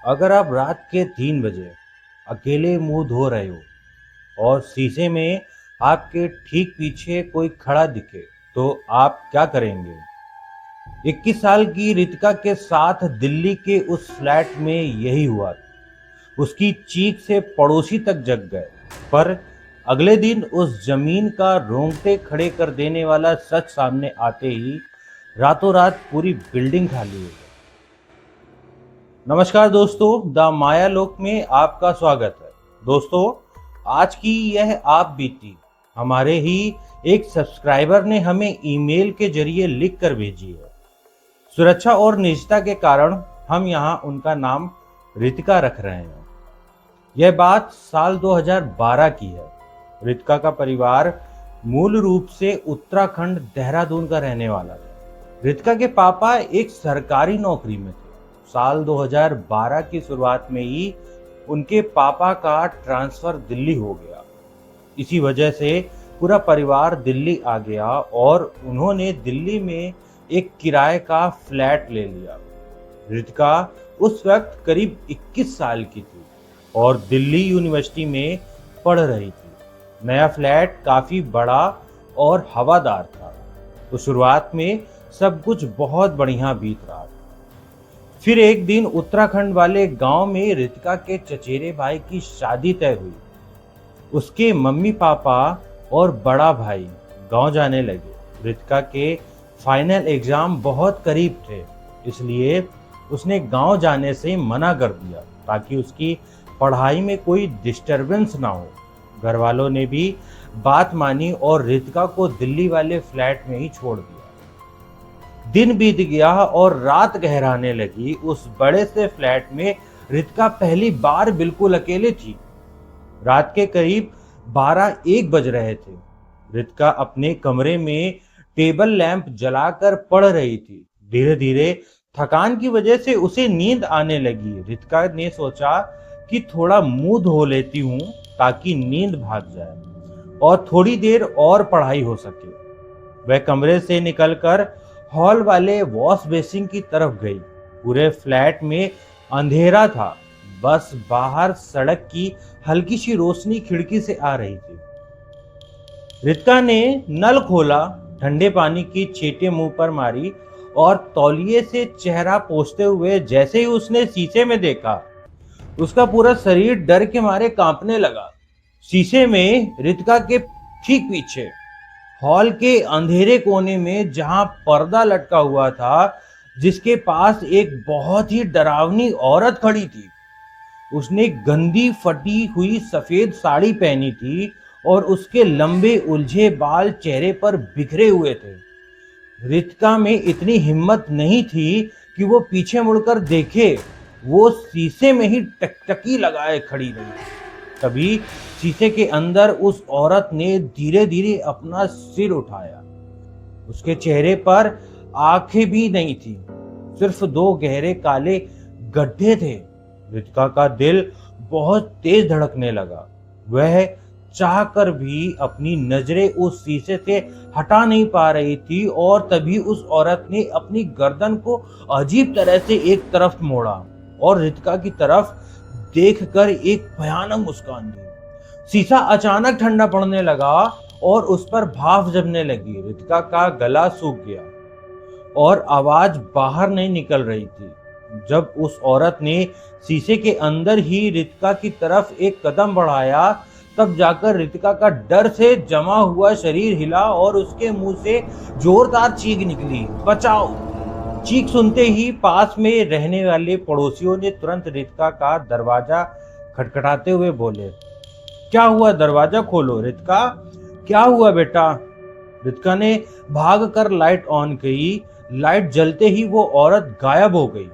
अगर आप रात के 3 बजे अकेले मुंह धो रहे हो और शीशे में आपके ठीक पीछे कोई खड़ा दिखे तो आप क्या करेंगे? 21 साल की रितिका के साथ दिल्ली के उस फ्लैट में यही हुआ था। उसकी चीख से पड़ोसी तक जग गए। पर अगले दिन उस जमीन का रोंगटे खड़े कर देने वाला सच सामने आते ही रातों रात पूरी बिल्डिंग खाली हो गई। नमस्कार दोस्तों, द माया लोक में आपका स्वागत है। दोस्तों, आज की यह आप बीती हमारे ही एक सब्सक्राइबर ने हमें ईमेल के जरिए लिख कर भेजी है। सुरक्षा और निजता के कारण हम यहाँ उनका नाम रितिका रख रहे हैं। यह बात साल 2012 की है। रितिका का परिवार मूल रूप से उत्तराखंड देहरादून का रहने वाला था। रितिका के पापा एक सरकारी नौकरी में थे। साल 2012 की शुरुआत में ही उनके पापा का ट्रांसफर दिल्ली हो गया। इसी वजह से पूरा परिवार दिल्ली आ गया और उन्होंने दिल्ली में एक किराए का फ्लैट ले लिया। रितिका उस वक्त करीब 21 साल की थी और दिल्ली यूनिवर्सिटी में पढ़ रही थी। नया फ्लैट काफी बड़ा और हवादार था, तो शुरुआत में सब कुछ बहुत बढ़िया बीत रहा था। फिर एक दिन उत्तराखंड वाले गांव में रितिका के चचेरे भाई की शादी तय हुई। उसके मम्मी पापा और बड़ा भाई गांव जाने लगे। रितिका के फाइनल एग्जाम बहुत करीब थे, इसलिए उसने गांव जाने से मना कर दिया ताकि उसकी पढ़ाई में कोई डिस्टरबेंस ना हो। घर वालों ने भी बात मानी और रितिका को दिल्ली वाले फ्लैट में ही छोड़ दिया। दिन बीत गया और रात गहराने लगी। उस बड़े से फ्लैट में रितिका पहली बार बिल्कुल अकेले थी। रात के करीब 12-1 बज रहे थे। रितिका अपने कमरे में टेबल लैंप जलाकर पढ़ रही थी। धीरे धीरे थकान की वजह से उसे नींद आने लगी। रितिका ने सोचा कि थोड़ा मुंह धो लेती हूँ ताकि नींद भाग जाए और थोड़ी देर और पढ़ाई हो सके। वह कमरे से निकलकर हॉल वाले वॉश बेसिन की तरफ गई। पूरे फ्लैट में अंधेरा था, बस बाहर सड़क की हल्की सी रोशनी खिड़की से आ रही थी। रितिका ने नल खोला, ठंडे पानी की छींटे मुंह पर मारी और तौलिए से चेहरा पोंछते हुए जैसे ही उसने शीशे में देखा, उसका पूरा शरीर डर के मारे कांपने लगा। शीशे में रितिका के ठीक पीछे हॉल के अंधेरे कोने में जहां पर्दा लटका हुआ था, जिसके पास एक बहुत ही डरावनी औरत खड़ी थी। उसने गंदी फटी हुई सफेद साड़ी पहनी थी और उसके लंबे उलझे बाल चेहरे पर बिखरे हुए थे। रितिका में इतनी हिम्मत नहीं थी कि वो पीछे मुड़कर देखे। वो शीशे में ही टकटकी लगाए खड़ी रही। तभी शीशे के अंदर उस औरत ने धीरे धीरे अपना सिर उठाया। उसके चेहरे पर आंखें भी नहीं थी, सिर्फ 2 गहरे काले गड्ढे थे। रितिका का दिल बहुत तेज धड़कने लगा। वह चाहकर भी अपनी नजरें उस शीशे से हटा नहीं पा रही थी और तभी उस औरत ने अपनी गर्दन को अजीब तरह से एक तरफ मोड़ा और रितिका की तरफ देखकर एक भयानक मुस्कान दी। शीशा अचानक ठंडा पड़ने लगा और उस पर भाप जमने लगी। रितिका का गला सूख गया और आवाज बाहर नहीं निकल रही थी। जब उस औरत ने शीशे के अंदर ही रितिका की तरफ एक कदम बढ़ाया, तब जाकर रितिका का डर से जमा हुआ शरीर हिला और उसके मुंह से जोरदार चीख निकली, बचाओ। चीख सुनते ही पास में रहने वाले पड़ोसियों ने तुरंत रितिका का दरवाजा खटखटाते हुए बोले, क्या हुआ? दरवाजा खोलो। रितिका, क्या हुआ बेटा? रितिका ने भागकर लाइट ऑन की। लाइट जलते ही वो औरत गायब हो गई।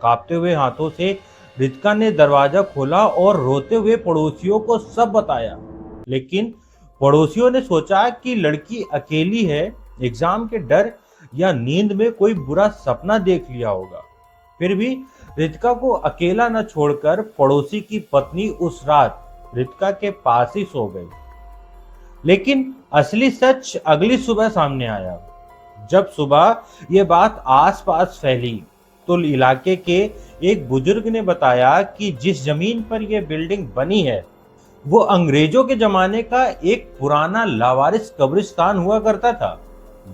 कांपते हुए हाथों से रितिका ने दरवाजा खोला और रोते हुए पड़ोसियों को सब बताया। लेकिन पड़ोसियों ने सोचा कि लड़की अकेली है, एग्जाम के डर या नींद में कोई बुरा सपना देख लिया होगा। फिर भी रितिका को अकेला न छोड़कर पड़ोसी की पत्नी उस रात रितिका के पास ही सो गई। लेकिन असली सच अगली सुबह सामने आया। जब सुबह ये बात आसपास फैली मकतूल इलाके के एक बुजुर्ग ने बताया कि जिस जमीन पर यह बिल्डिंग बनी है वो अंग्रेजों के जमाने का एक पुराना लावारिस कब्रिस्तान हुआ करता था।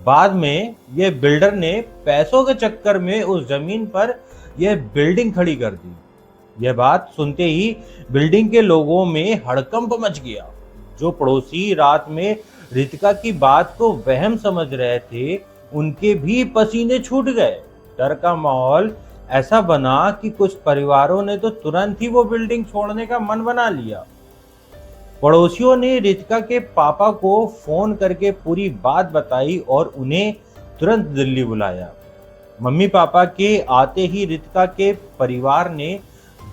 बाद में यह बिल्डर ने पैसों के चक्कर में उस जमीन पर यह बिल्डिंग खड़ी कर दी। यह बात सुनते ही बिल्डिंग के लोगों में हड़कंप मच गया। जो पड़ोसी रात में रितिका की बात को वहम समझ रहे थे उनके भी पसीने छूट गए। डर का माहौल ऐसा बना कि कुछ परिवारों ने तो तुरंत ही वो बिल्डिंग छोड़ने का मन बना लिया। पड़ोसियों ने रितिका के पापा को फोन करके पूरी बात बताई और उन्हें तुरंत दिल्ली बुलाया। मम्मी पापा के आते ही रितिका के परिवार ने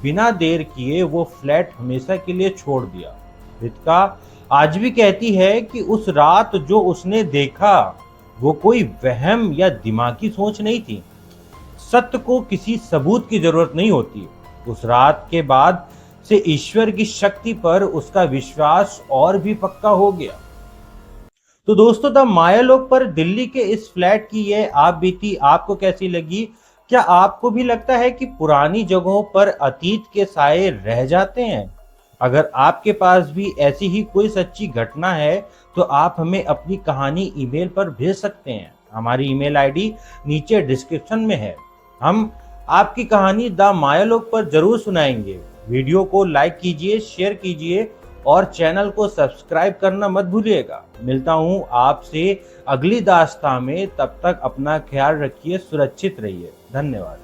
बिना देर किए वो फ्लैट हमेशा के लिए छोड़ दिया। रितिका आज भी कहती है कि उस रात जो उसने देखा वो कोई वहम या दिमागी सोच नहीं थी। सत्य को किसी सबूत की जरूरत नहीं होती। उस रात के बाद से ईश्वर की शक्ति पर उसका विश्वास और भी पक्का हो गया। तो दोस्तों, द मायालोक पर दिल्ली के इस फ्लैट की यह आप बीती आपको कैसी लगी? क्या आपको भी लगता है कि पुरानी जगहों पर अतीत के साए रह जाते हैं? अगर आपके पास भी ऐसी ही कोई सच्ची घटना है तो आप हमें अपनी कहानी ईमेल पर भेज सकते हैं। हमारी ईमेल आईडी नीचे डिस्क्रिप्शन में है। हम आपकी कहानी द मायालोक पर जरूर सुनाएंगे। वीडियो को लाइक कीजिए, शेयर कीजिए और चैनल को सब्सक्राइब करना मत भूलिएगा। मिलता हूं आपसे अगली दास्तां में। तब तक अपना ख्याल रखिए, सुरक्षित रहिए। धन्यवाद।